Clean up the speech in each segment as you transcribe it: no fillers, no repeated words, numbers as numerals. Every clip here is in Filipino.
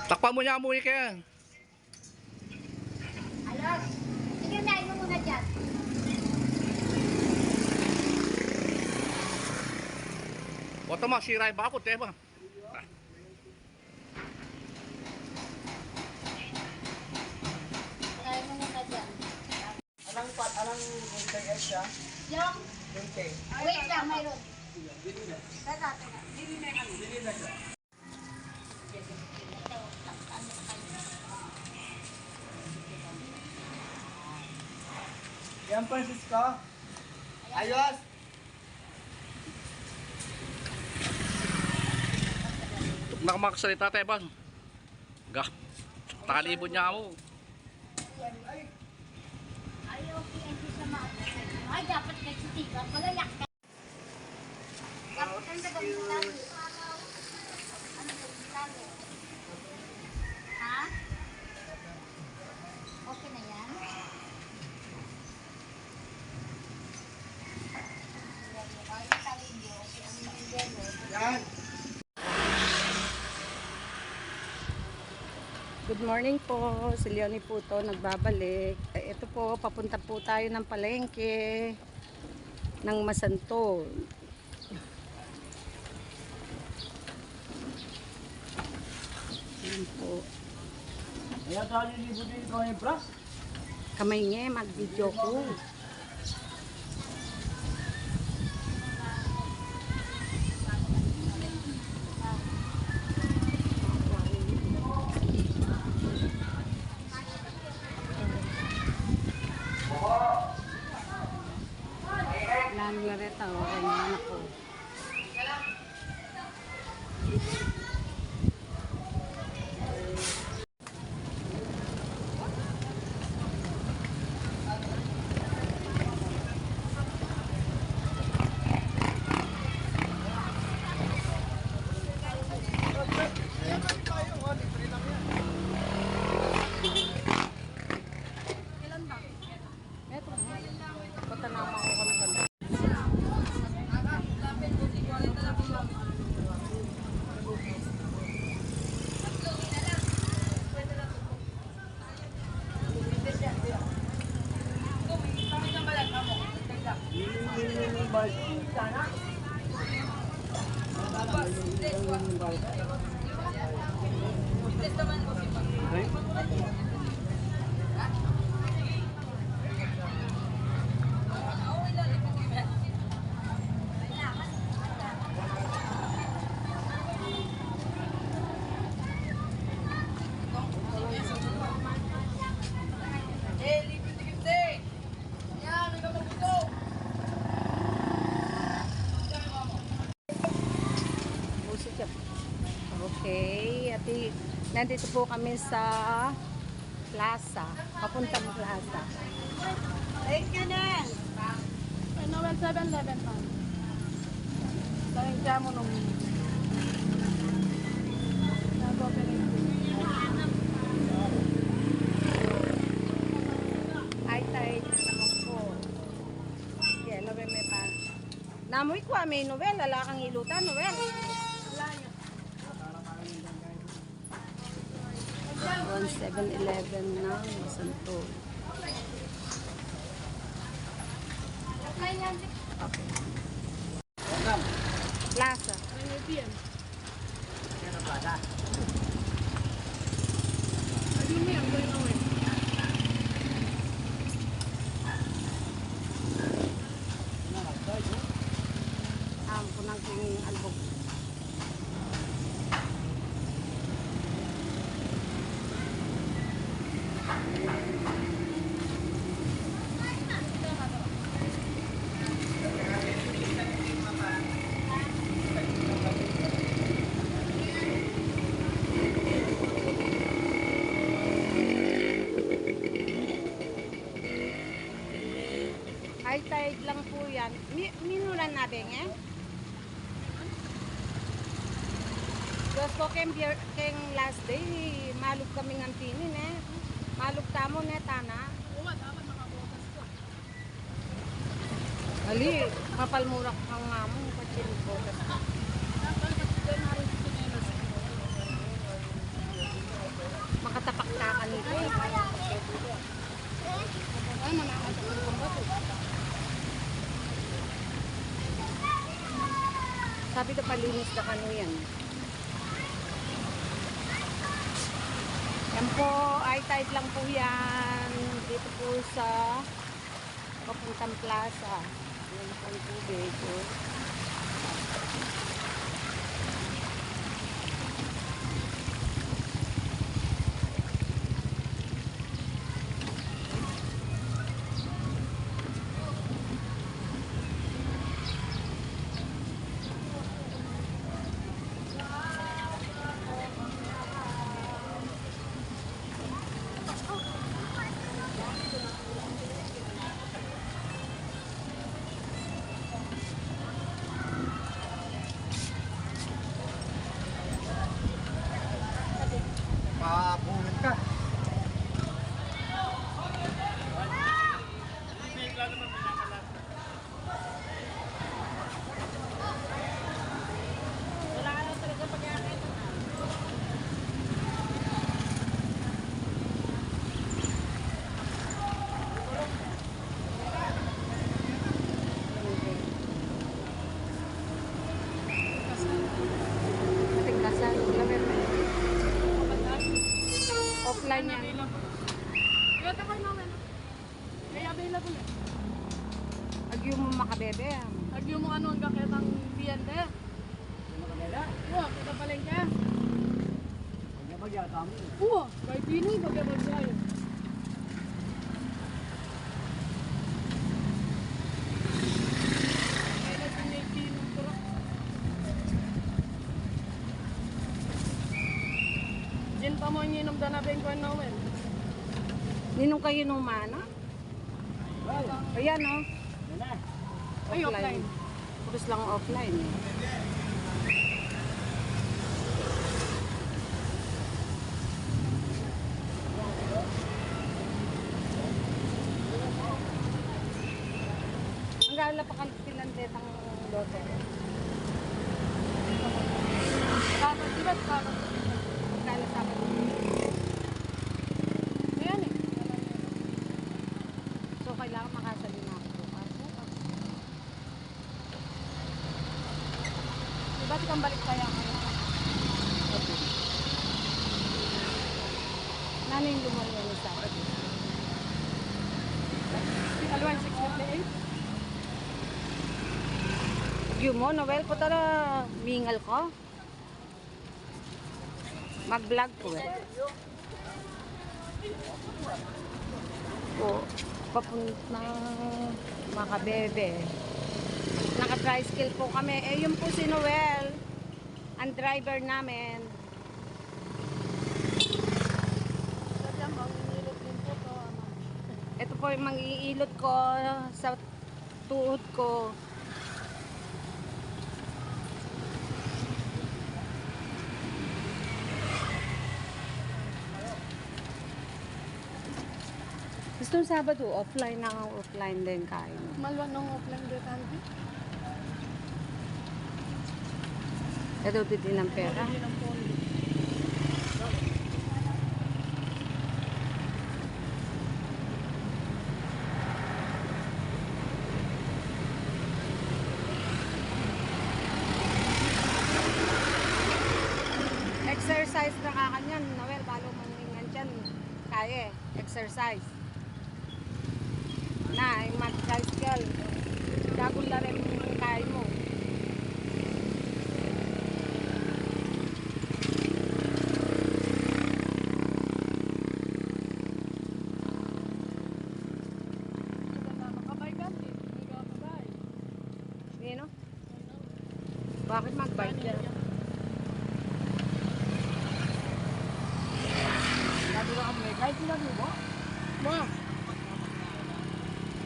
Takpan mo niya amoy kaya. Alos, sige na, mo muna dyan. O tama, siray ba ako, tema? Kaya mo muna dyan. Alang gulay ay siya. Yung, Okay. wait lang, mayroon. Teka. Dili na siya. Yan, Francisco. Ayos. Nakamakasalita tayo ba? Gah. Talibon niya ako. Ayaw, hindi sa mga. Ay, dapat nagsitigan. Malayak ka. Dapat ang dagang lagi. Ano dagang lagi? Ha? Okay na yan? Ay, sabi niyo, okay ang yellow. Yan. Good morning po, si Leonie po to, nagbabalik. Ito po, papunta po tayo ng palengke ng Masantol. Yan po. Kaya tayo libo din ikaw yung pras. Kamay nga, mag-video ko. Langlareta, okay na anak ko. Eto na. Patanama ko ng ganda. Okay, ati, nandito po kami sa plaza, papuntang plaza. Thank you, Nel. Ano, 7-Eleven pa. Tayong jamo nung ay tayo naman po. Yeah, labi may pa. Namoy ko, may Noel, ala kang ilutan, Noel. Wala 7-Eleven na Masantol. Okay. Plaza. Punang king albog. High tide lang po yan. Minulan natin eh. Gusto keng last day, malug kami ng tinin eh. Malug tamo ne, tana. Oo, dapat makabotas ko. Ali, mapalmurak kang mamong patsin botas. Dapat kasi na rin kanito eh. Sabi ko palinis na kano yan. Yan po, ay tide lang po yan. Dito po sa papuntang plaza. Yan po ang tubig. Papunod ka. Wala ka lang talaga pag-aakit. Ating kasal. Offline yan. Kaya takay namin. Kaya available eh. Agyo mo makabebe. Agyo mo ano ang kaketang biyende. Ano ka nila? Oo, kita palengke. Huwag na magyata mo. Oo, kay Pinoy bagay sa'yo. Kaya na pinay ng turok. Diyan pa mo ininom na nabing ko namin. Ninong kayo nung mana? Well, Ayan o. yan na. Ay, offline. Puros lang offline eh. Ang gala pa pilandet ang lote. Dapat, di ba? Dapat. Gala sa akin. Ayan eh. So kailangan makasali na ako bukas. Di ba tikang balik kaya kayo? Nano yung lumayan sa akin? Alwan 658. Yung mo, Noel, po tara, mingal ko. Mag-vlog ko eh. Po, papunta makabebe. Naka-tricycle po kami. Eh, yun po si Noel, ang driver namin. Sadyang manginilot din po to. Ito po yung mang-iilot ko sa tuhod ko. Gusto ng Sabado, offline na offline din kain. Malwan ng offline dito. Ito din ng pera. Hindi ng phone. Exercise na kakanyan, Noel, balo maningan dyan. Kaya, exercise. Na, yung mag-tricycle. Gagol na rin kaya mo. Makabay ka din. Makabay. Nino? Bakit mag-bike yan? Sabi na kami, kahit sila mo. Ma.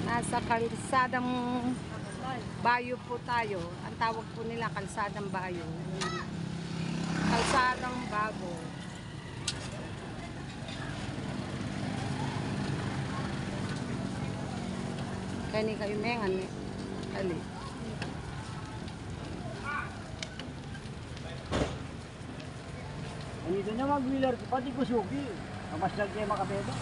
Nasa kalsadang bayo po tayo. Ang tawag po nila kalsadang bayo. Kalsadang bago. Kani kayo mengan eh. Ali. Andito na mag-wheeler ko, pati ko sugi. Mas lang kayo makabebe.